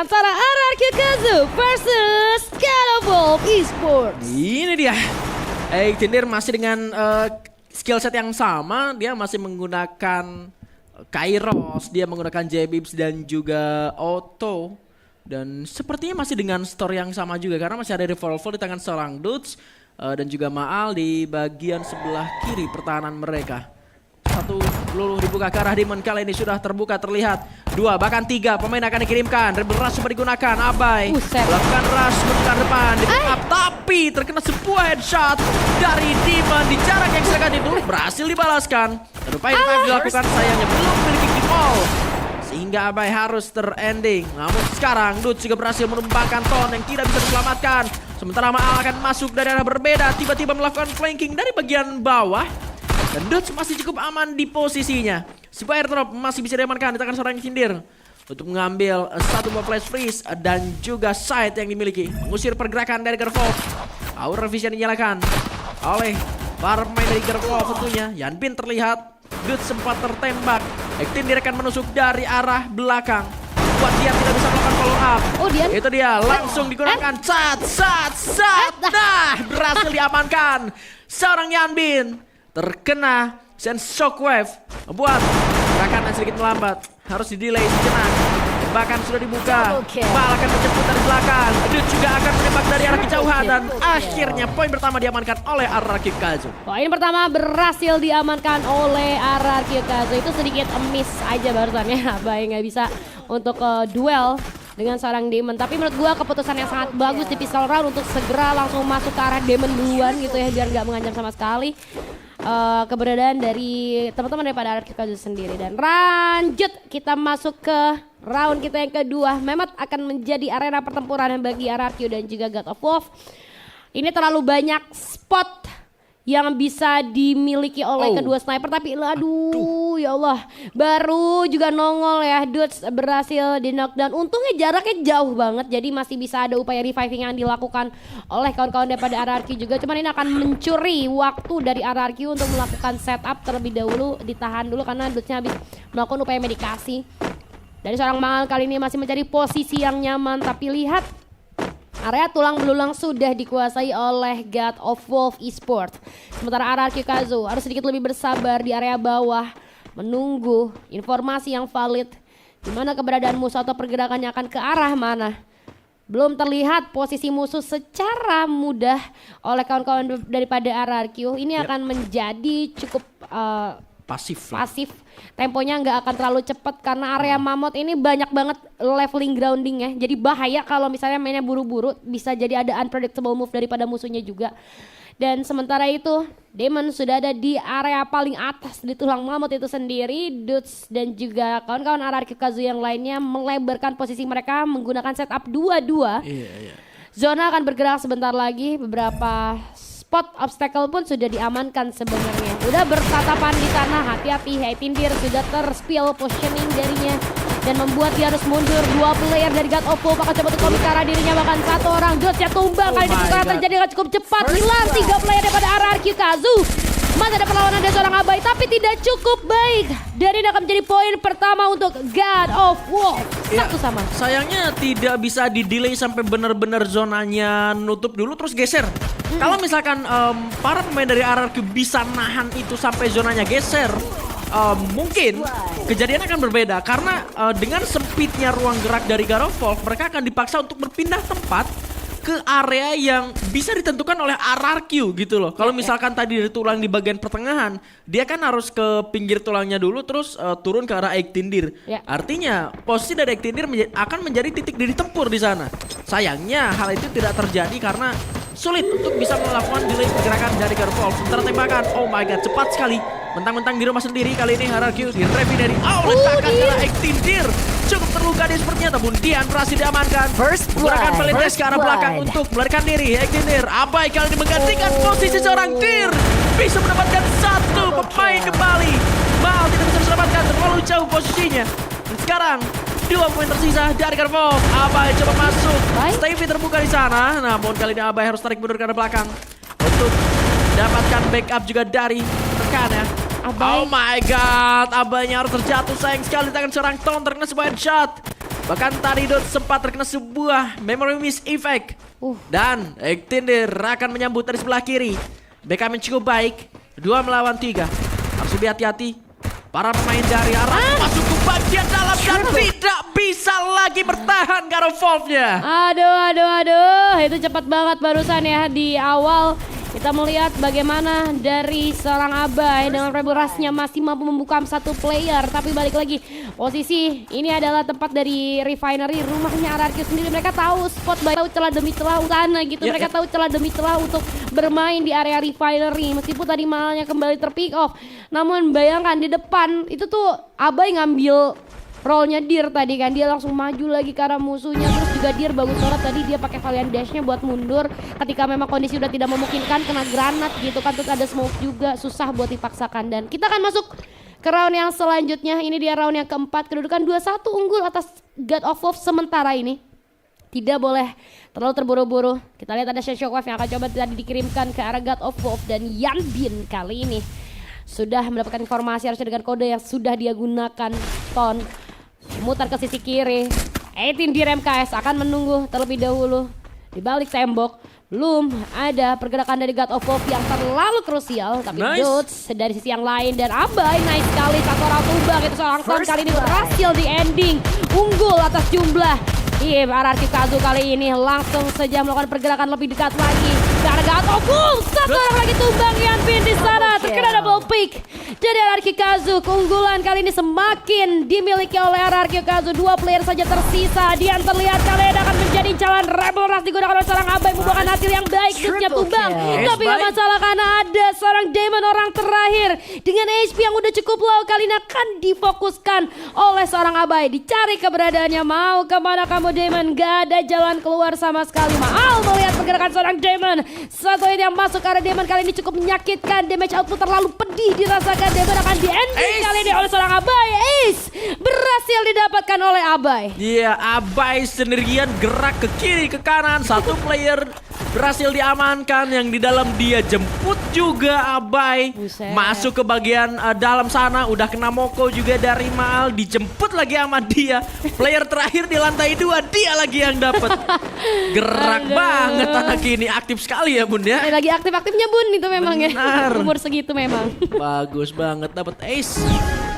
antara RRQ Kazu versus God of Wolf Esports. Ini dia. Tindir masih dengan skill set yang sama. Dia masih menggunakan Kairos, dia menggunakan J-Bibs dan juga Auto. Dan sepertinya masih dengan store yang sama juga karena masih ada revolver di tangan seorang Dudes dan juga Maal di bagian sebelah kiri pertahanan mereka. Satu peluru dibuka ke arah Demon, kali ini sudah terbuka terlihat. Dua bahkan tiga pemain akan dikirimkan. Rebel Rush coba digunakan, Abai melakukan rush menuju depan di up, tapi terkena sebuah headshot dari Demon di jarak yang sangat itu berhasil dibalaskan. Dan upaya dilakukan sayangnya belum memiliki kill all sehingga Abai harus terending. Namun sekarang Dudes juga berhasil menumpangkan Ton yang tidak bisa diselamatkan. Sementara Maal akan masuk dari arah berbeda, tiba-tiba melakukan flanking dari bagian bawah. Dan Dudes masih cukup aman di posisinya. Sebuah airdrop masih bisa diamankan di tangan seorang Tindir untuk mengambil satu buah flash freeze dan juga sight yang dimiliki. Mengusir pergerakan dari Gervolf. Aura vision dinyalakan oleh para pemain dari Gervolf tentunya. Yanbin terlihat. Dudes sempat tertembak. Tindir akan menusuk dari arah belakang. Buat dia tidak bisa melakukan follow up. Oh, dia itu dia langsung digunakan sat. Nah, berhasil diamankan. Seorang Yanbin terkena sense shockwave, membuat gerakan sedikit melambat, harus di-delay sejenak. Bahkan sudah dibuka, Mal akan menjemput dari belakang. Dudes juga akan menembak dari arah kejauhan dan akhirnya poin pertama diamankan oleh RRQ Kazu. Poin pertama berhasil diamankan oleh RRQ Kazu. Itu sedikit miss aja barusan ya, Abai nggak bisa untuk duel dengan seorang Demon. Tapi menurut gua keputusan yang sangat bagus di pistol round untuk segera langsung masuk ke arah Demon duluan gitu ya, biar nggak mengancam sama sekali keberadaan dari teman-teman daripada RRQ Kazu sendiri. Dan lanjut kita masuk ke round kita yang kedua. Mehmet akan menjadi arena pertempuran bagi RRQ dan juga God of Wolf. Ini terlalu banyak spot yang bisa dimiliki oleh kedua sniper, tapi aduh ya Allah, baru juga nongol ya. Dudes berhasil di knockdown. Untungnya jaraknya jauh banget, jadi masih bisa ada upaya reviving yang dilakukan oleh kawan-kawan daripada RRQ juga. Cuman ini akan mencuri waktu dari RRQ untuk melakukan setup terlebih dahulu, ditahan dulu karena Dudesnya habis melakukan upaya medikasi. Dari seorang Maal kali ini masih mencari posisi yang nyaman, tapi lihat area tulang belulang sudah dikuasai oleh God of Wolf Esports. Sementara RRQ Kazu harus sedikit lebih bersabar di area bawah, menunggu informasi yang valid di mana keberadaan musuh atau pergerakannya akan ke arah mana. Belum terlihat posisi musuh secara mudah oleh kawan-kawan daripada RRQ. Ini akan menjadi cukup pasif. Temponya nggak akan terlalu cepat karena area mammoth ini banyak banget leveling grounding ya. Jadi bahaya kalau misalnya mainnya buru-buru, bisa jadi ada unpredictable move daripada musuhnya juga. Dan sementara itu Demon sudah ada di area paling atas di tulang mammoth itu sendiri. Dudes dan juga kawan-kawan RRQ Kazu yang lainnya melebarkan posisi mereka menggunakan setup 2-2. Zona akan bergerak sebentar lagi. Beberapa spot obstacle pun sudah diamankan sebenarnya. Udah bertatapan di sana, hati-hati. Tindir sudah terspill positioning darinya dan membuat dia harus mundur. Dua player dari God of Wolf akan coba untuk komit ke arah dirinya, bahkan satu orang Dodge-nya tumbang. Kali ini perkara terjadi dengan cukup cepat. Hilang tiga player daripada RRQ Kazu. Masih ada perlawanan dari seorang Abai, tapi tidak cukup baik. Dan ini akan menjadi poin pertama untuk God of Wolf. Satu sama. Sayangnya tidak bisa di-delay sampai benar-benar zonanya nutup dulu terus geser. Kalau misalkan para pemain dari RRQ bisa nahan itu sampai zonanya geser, mungkin kejadian akan berbeda. Karena dengan sempitnya ruang gerak dari God of Wolf, mereka akan dipaksa untuk berpindah tempat ke area yang bisa ditentukan oleh RRQ gitu loh. Kalau misalkan tadi dari tulang di bagian pertengahan, dia kan harus ke pinggir tulangnya dulu terus turun ke arah Tindir. Artinya posisi dari Tindir akan menjadi titik ditempur di sana. Sayangnya hal itu tidak terjadi karena sulit untuk bisa melakukan delay pergerakan dari God of Wolf. Sementara tembakan, oh my god, cepat sekali. Mentang-mentang di rumah sendiri, kali ini RRQ di-revi dari letakkan ke arah Tindir. Cukup terluka dia sepertinya, namun Dian berhasil diamankan. Gerakan melintas ke arah belakang untuk melarikan diri. Tindir, Abai kali ini menggantikan posisi seorang Tir. Bisa mendapatkan satu pemain kembali. Mal tidak bisa diselamatkan, terlalu jauh posisinya. Dan sekarang dua pemain tersisa dari God of Wolf. Abai coba masuk. Stevie terbuka di sana, namun kali ini Abai harus tarik mundur ke arah belakang untuk dapatkan backup juga dari rekannya. Abai. Oh my god, Abainya harus terjatuh, sayang sekali tangan seorang Ton terkena sebuah headshot. Bahkan tadi Dot sempat terkena sebuah memory miss effect. Dan Extender akan menyambut dari sebelah kiri. Beckham yang cukup baik. 2 melawan 3. Harus lebih hati-hati. Para pemain dari arah masuk ke bagian dalam dan tidak bisa lagi bertahan Garo Wolf-nya. Aduh. Itu cepat banget barusan ya di awal. Kita melihat bagaimana dari seorang Abai dengan Rebel Rush-nya masih mampu membuka satu player. Tapi balik lagi, posisi ini adalah tempat dari Refinery, rumahnya RRQ sendiri. Mereka tahu spot baik, tahu celah demi celah sana gitu. Mereka tahu celah demi celah untuk bermain di area Refinery. Meskipun tadi malnya kembali terpick off. Namun bayangkan di depan, itu tuh Abai ngambil rollnya Dir tadi kan, dia langsung maju lagi ke arah musuhnya. Terus juga Dir bagus banget tadi, dia pakai Valiant Dash-nya buat mundur ketika memang kondisi udah tidak memungkinkan, kena granat gitu kan. Terus ada smoke juga, susah buat dipaksakan. Dan kita akan masuk ke round yang selanjutnya. Ini dia round yang keempat, kedudukan 2-1 unggul atas God of Wolf sementara ini. Tidak boleh terlalu terburu-buru. Kita lihat ada Shockwave yang akan coba tadi dikirimkan ke arah God of Wolf. Dan Yanbin kali ini sudah mendapatkan informasi harusnya dengan kode yang sudah dia gunakan. Ton mutar ke sisi kiri. 18 di MKS akan menunggu terlebih dahulu di balik tembok. Belum ada pergerakan dari God of Wolf yang terlalu krusial. Tapi Dots dari sisi yang lain dan Abai nice sekali. Satu orang tumbang itu seorang Ton kali ini berhasil di ending. Unggul atas jumlah. Iya, RRQ Kazu kali ini langsung saja melakukan pergerakan lebih dekat lagi. Karena God of Wolf, satu orang lagi tumbang Yanbin di sana. Terkena double pick dari RRQ Kazu. Keunggulan kali ini semakin dimiliki oleh RRQ Kazu. 2 player saja tersisa. Dian terlihat kalian akan menjadi jalan Rebel Rush digunakan oleh seorang Abai. Membuahkan hasil yang baik. Dutnya tumbang. Tapi gak masalah karena ada seorang Demon orang terakhir. Dengan HP yang udah cukup low, kali ini akan difokuskan oleh seorang Abai. Dicari keberadaannya. Mau kemana kamu Demon? Gak ada jalan keluar sama sekali. Maal melihat pergerakan seorang Demon. Satu hit yang masuk ke arah Demon kali ini cukup menyakitkan. Damage output terlalu pedih dirasakan. Demon akan di-ending kali ini oleh seorang Abai. Ace berhasil didapatkan oleh Abai. Iya, Abai sendirian gerak ke kiri ke kanan. Satu player berhasil diamankan, yang di dalam dia jemput juga Abai. Buset. Masuk ke bagian dalam sana, udah kena Moko juga dari Maal, dijemput lagi sama dia. Player terakhir di lantai 2, dia lagi yang dapat. Gerak banget anak ini, aktif sekali ya Bun ya. Lagi aktif-aktifnya Bun itu memang Benar. ya. Umur segitu memang. Bagus banget, dapat ace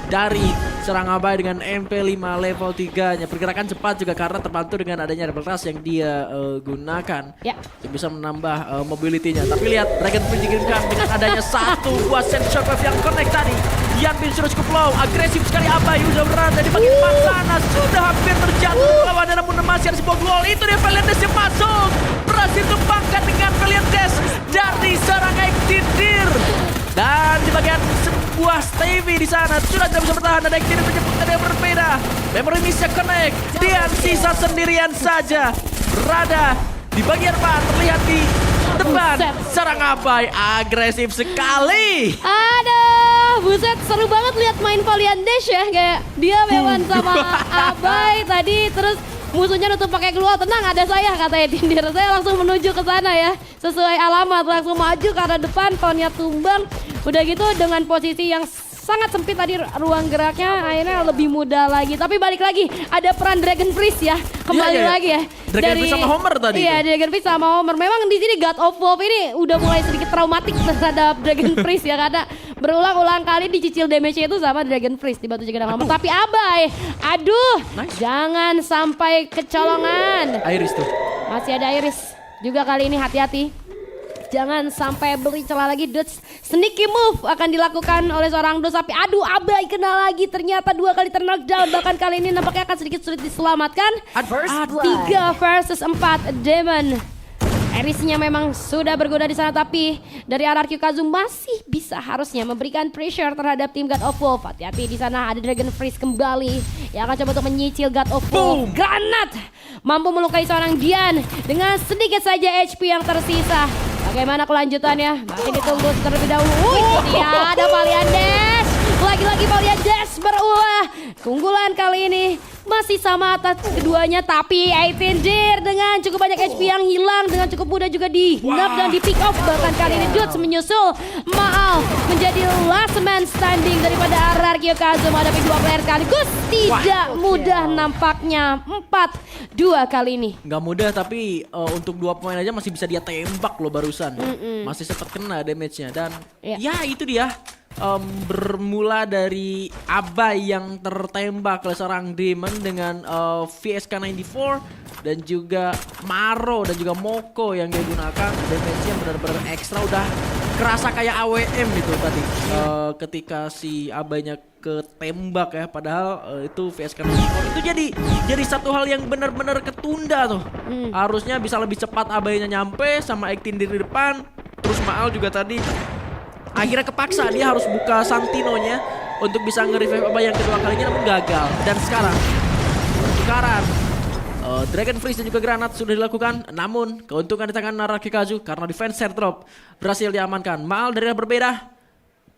dari serang Abai dengan MP5 level 3-nya. Pergerakan cepat juga karena terbantu dengan adanya Rebel Rush yang dia gunakan. Ya. Yang bisa menambah mobility-nya. Tapi lihat Dragon Prince dikirimkan dengan adanya satu buah Sand Shockwave yang connect tadi. Yanbin sudah cukup low, agresif sekali Abai udah berada di bagian depan sana. Sudah hampir terjatuh lawan, namun masih ada sebuah gol. Itu dia Valiant Dash yang masuk. Berhasil tumbangkan dengan Valiant Dash dari seorang Extender. Dan di bagian sebuah Stevie di sana sudah tidak bisa bertahan, dan Extender menyebutkan yang berbeda. Memory miss-nya connect. Dia sisa sendirian saja berada di bagian depan, terlihat di depan. Serang Abai agresif sekali. Aduh, buset, seru banget lihat main Valiant Dash ya. Kayak dia memang sama Abai tadi, terus musuhnya nutup pakai keluar. Tenang, ada saya katanya Tindir. Saya langsung menuju ke sana ya, sesuai alamat, langsung maju ke arah depan. Tonnya tumbang. Udah gitu dengan posisi yang sangat sempit tadi ruang geraknya, akhirnya lebih mudah lagi. Tapi balik lagi ada peran Dragon Priest ya, kembali lagi ya. Dragon Priest sama Homer tadi. Iya, Dragon Priest sama Homer. Memang di sini God of Wolf ini udah mulai sedikit traumatik terhadap Dragon Priest ya, karena berulang-ulang kali dicicil damage-nya itu sama Dragon Priest di batu jaga Homer. Tapi Abai, aduh, jangan sampai kecolongan. Iris tuh. Masih ada Iris juga kali ini, hati-hati. Jangan sampai beli celah lagi. Dutch sneaky move akan dilakukan oleh seorang Dutch. Tapi aduh, Abai kena lagi. Ternyata 2 kali knockdown. Bahkan kali ini nampaknya akan sedikit sulit diselamatkan. 3 versus 4 Demon. Erisnya memang sudah bergoda di sana, tapi dari RRQ Kazu masih bisa harusnya memberikan pressure terhadap tim God of Wolf. Hati-hati di sana, ada Dragon Freeze kembali yang akan coba untuk menyicil God of Wolf. Granat mampu melukai seorang Dian dengan sedikit saja HP yang tersisa. Bagaimana kelanjutannya? Masih ditunggu terlebih dahulu. Itu dia, ada Valiant Dash. Lagi-lagi Valiant Dash berulah. Keunggulan kali ini masih sama atas keduanya, tapi 18 Dir dengan cukup banyak HP yang hilang, dengan cukup mudah juga di knock dan di pick off. Bahkan kali ini Dudes menyusul Maal menjadi last man standing daripada RRQ Kazo menghadapi dua player sekaligus. Tidak mudah nampaknya, 4-2 kali ini. Nggak mudah, tapi untuk 2 poin aja masih bisa dia tembak loh barusan. Masih sempat kena damage-nya. Dan ya itu dia. Bermula dari Abai yang tertembak oleh seorang Demon dengan VSK94 dan juga Maro dan juga Moko yang dia gunakan. Damage-nya benar-benar ekstra, udah kerasa kayak AWM gitu tadi ketika si Abainya ketembak ya, padahal itu VSK94 itu jadi satu hal yang benar-benar ketunda tuh. Harusnya bisa lebih cepat Abainya nyampe sama Ektin di depan. Terus Maal juga tadi akhirnya kepaksa dia harus buka Santinonya untuk bisa nge-revive Abai yang kedua kalinya, namun gagal. Dan sekarang pertukaran Dragon Freeze dan juga granat sudah dilakukan, namun keuntungan di tangan RRQ Kazo karena defense airdrop berhasil diamankan. Maal dari arah berbeda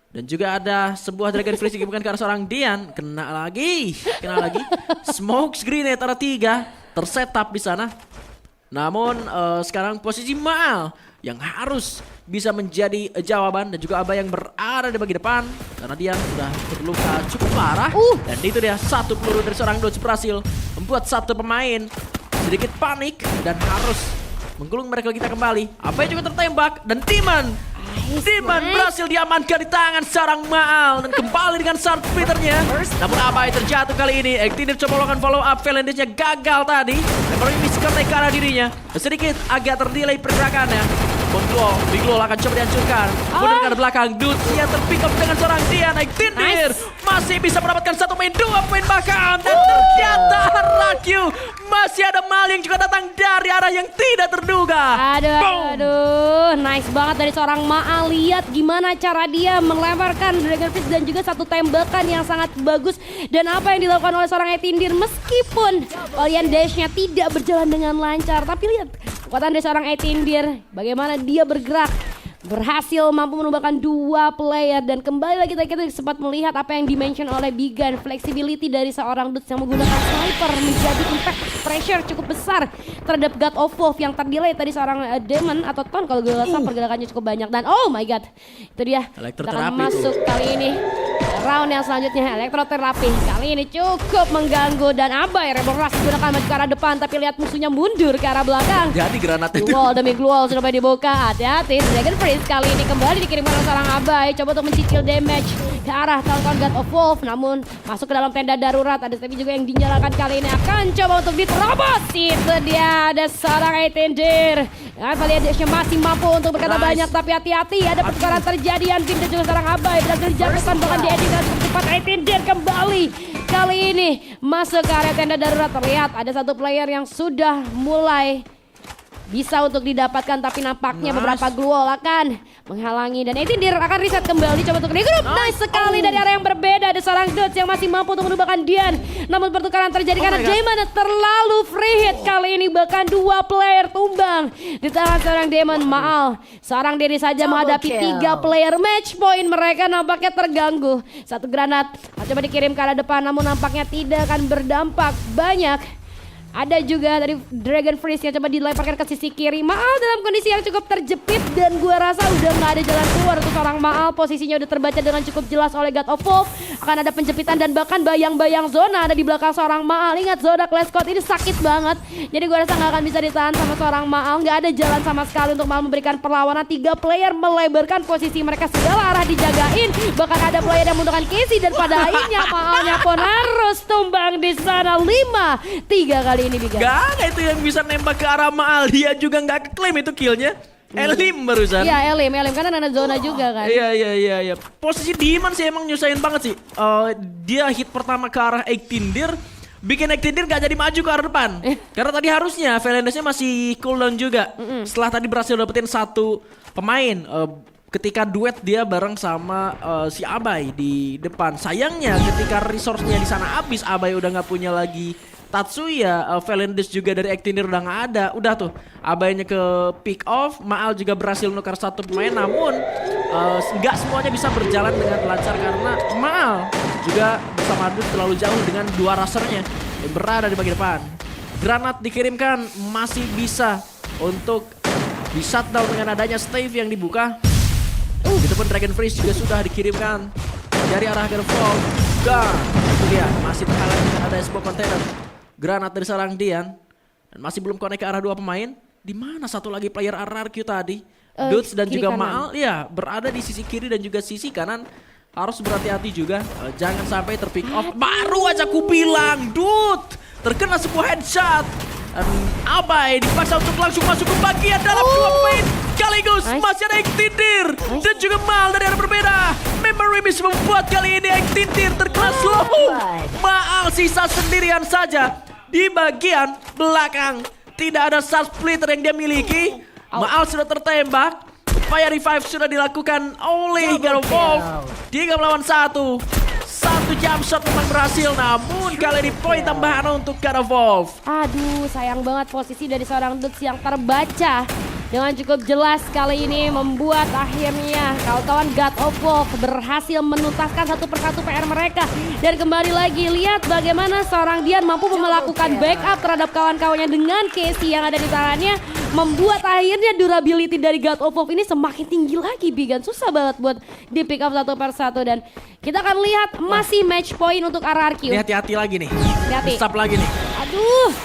dan juga ada sebuah Dragon Freeze yang bukan ke arah seorang Dian. Kena lagi. Smokes grenade arah 3 tersetup di sana. Namun sekarang posisi Maal yang harus bisa menjadi jawaban, dan juga Abai yang berada di bagian depan karena dia sudah terluka cukup parah. Dan itu dia, satu peluru dari seorang Dodge berhasil membuat satu pemain sedikit panik dan harus menggulung mereka kita kembali. Abai juga tertembak dan Demon berhasil diamankan di tangan seorang Maal dan kembali dengan Sun Splitternya. Namun Abai terjatuh kali ini. Ektinir coba melakukan follow up, Valentisnya gagal tadi. Dan baru ini misconnect ke arah dirinya. Sedikit agak terdelay pergerakannya. Big Lol akan coba dihancurkan. Kemudian ke belakang, Dudes-nya terpick up dengan seorang Dian. Ektinir masih bisa mendapatkan 1 poin, 2 poin bahkan. Dan ternyata RRQ masih ada maling juga datang dari arah yang tidak terduga. Aduh, nice banget dari seorang Maal. Lihat gimana cara dia melemparkan Dragon Fist dan juga satu tembakan yang sangat bagus. Dan apa yang dilakukan oleh seorang Etindir, meskipun kalian dash-nya tidak berjalan dengan lancar, tapi lihat kekuatan dari seorang Etindir, bagaimana dia bergerak. Berhasil mampu menumbangkan 2 player. Dan kembali lagi kita sempat melihat apa yang dimention oleh Bigan. Flexibility dari seorang Dudes yang menggunakan sniper menjadi impact pressure cukup besar terhadap God of Wolf yang terdelay tadi seorang Demon atau Ton kalau gue rasa pergerakannya cukup banyak. Dan oh my god, itu dia, kita akan masuk kali ini round yang selanjutnya, elektroterapi. Kali ini cukup mengganggu dan Abai Rebel Rush gunakan maju ke arah depan, tapi lihat musuhnya mundur ke arah belakang. Jadi granat itu Wall demi wall sudah dibuka. Hati-hati, Dragon Freeze kali ini kembali dikirimkan oleh seorang Abai, coba untuk mencicil damage ke arah kawan God of Wolf, namun masuk ke dalam tenda darurat. Ada tapi juga yang dinyalakan kali ini akan coba untuk diterobos. Itu dia, ada seorang Etindir. Validation masih mampu untuk berkata banyak, tapi hati-hati, ada pertukaran terjadi. Anvin dan juga seorang Abai berhasil dijatuhkan, bahkan di edit dengan cepat. Etindir kembali kali ini masuk ke area tenda darurat. Terlihat ada satu player yang sudah mulai bisa untuk didapatkan, tapi nampaknya beberapa glue wall akan menghalangi dan Etindir akan reset kembali, coba untuk regroup. Nice sekali dari area yang berbeda. Ada seorang Dodge yang masih mampu untuk menumbangkan Dian, namun pertukaran terjadi karena Demon terlalu free hit kali ini, bahkan 2 player tumbang di tangan seorang Demon. Maal seorang diri saja menghadapi 3 player, match point mereka nampaknya terganggu. Satu granat coba dikirim ke arah depan, namun nampaknya tidak akan berdampak banyak. Ada juga dari Dragon Freeze yang coba dilemparkan ke sisi kiri. Maal dalam kondisi yang cukup terjepit dan gua rasa udah nggak ada jalan keluar untuk seorang Maal. Posisinya udah terbaca dengan cukup jelas oleh God of Wolf. Akan ada penjepitan dan bahkan bayang-bayang zona ada di belakang seorang Maal. Ingat, zona Clash Code ini sakit banget. Jadi gua rasa nggak akan bisa ditahan sama seorang Maal. Nggak ada jalan sama sekali untuk Maal memberikan perlawanan. 3 player melebarkan posisi mereka, segala arah dijagain. Bahkan ada player yang menggunakan Casey dan pada akhirnya Maalnya pun harus tumbang di sana. 5-3 kali ini Bigan. Gak ada itu yang bisa nembak ke arah Maal. Dia juga gak keklaim itu killnya. Elim barusan. Iya Elim karena ada zona juga kan. Iya. Posisi Demon sih emang nyusahin banget sih. Dia hit pertama ke arah Ektindir, bikin Ektindir gak jadi maju ke arah depan. Karena tadi harusnya Valentisnya masih cooldown juga. Setelah tadi berhasil dapetin satu pemain. Ketika duet dia bareng sama si Abai di depan. Sayangnya ketika resource-nya di sana habis, Abai udah nggak punya lagi Tatsuya, Valentis juga dari Ektinir udah nggak ada. Udah tuh Abainya ke pick off. Maal juga berhasil nukar satu pemain, namun nggak semuanya bisa berjalan dengan lancar karena Maal juga bersama Dut terlalu jauh dengan 2 rasernya. yang berada di bagian depan. Granat dikirimkan, masih bisa untuk di shutdown dengan adanya stave yang dibuka. Itu pun Dragon Freeze juga sudah dikirimkan dari arah Gervolf. Dan itu dia, masih terhalang dengan adanya sebuah kontainer. Granat dari seorang Dian. Dan masih belum connect ke arah dua pemain. Di mana satu lagi player RRQ tadi? Dudes dan kiri juga kanan. Maal, ya berada di sisi kiri dan juga sisi kanan. Harus berhati-hati juga, jangan sampai terpick off. Baru aja ku bilang, Dude, terkena sebuah headshot. Dan Abai dipaksa untuk langsung masuk ke bagian dalam dua pemain. Sekaligus masih ada Ektintir dan juga Mal dari arah berbeda. Memory Miss membuat kali ini Ektintir terkena slow. Maal sisa sendirian saja di bagian belakang. Tidak ada sub splitter yang dia miliki. Maal sudah tertembak. Upaya revive sudah dilakukan oleh Gervolf. 3 melawan 1. Satu jump shot memang berhasil, namun kali ini poin tambahan untuk Gervolf. Aduh, sayang banget posisi dari seorang Dudes yang terbaca dengan cukup jelas kali ini membuat akhirnya kawan-kawan God of Wolf berhasil menuntaskan satu persatu PR mereka. Dan kembali lagi lihat bagaimana seorang Dian mampu melakukan backup terhadap kawan-kawannya dengan Casey yang ada di tangannya, membuat akhirnya durability dari God of Wolf ini semakin tinggi lagi, Bigan. Susah banget buat di pick up satu persatu dan kita akan lihat masih match point untuk RRQ. Ini hati-hati lagi nih. Hati-hati. Stop lagi nih. Aduh,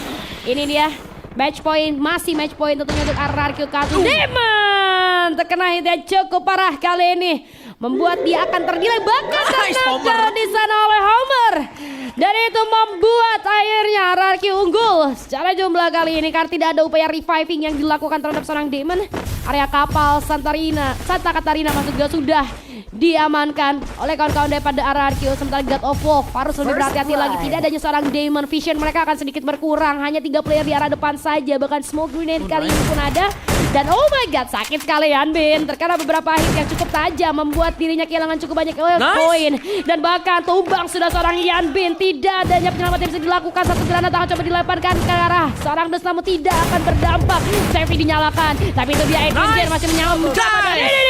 ini dia match point, masih match point tentunya untuk RRQ K2. Demon terkena hit yang cukup parah kali ini, membuat dia akan terdelay, bahkan terkena di sana oleh Homer. Dan itu membuat akhirnya RRQ unggul secara jumlah kali ini karena tidak ada upaya reviving yang dilakukan terhadap seorang Demon. Area kapal Santa Katarina maksud gue sudah diamankan oleh kawan-kawan daripada RRQ. Sementara God of Wolf harus lebih berhati-hati lagi. Tidak adanya seorang Demon, vision mereka akan sedikit berkurang. Hanya 3 player di arah depan saja. Bahkan smoke grenade kali ini pun ada. Dan oh my god, sakit sekali Yanbin. Terkena beberapa hit yang cukup tajam, membuat dirinya kehilangan cukup banyak poin. Dan bahkan tumbang sudah seorang Yanbin. Tidak adanya penyelamat yang bisa dilakukan. Satu granat akan coba dilemparkan ke arah seorang Dus, namun tidak akan berdampak. Safety dinyalakan, tapi itu dia Edwin masih menyambut. Dan ini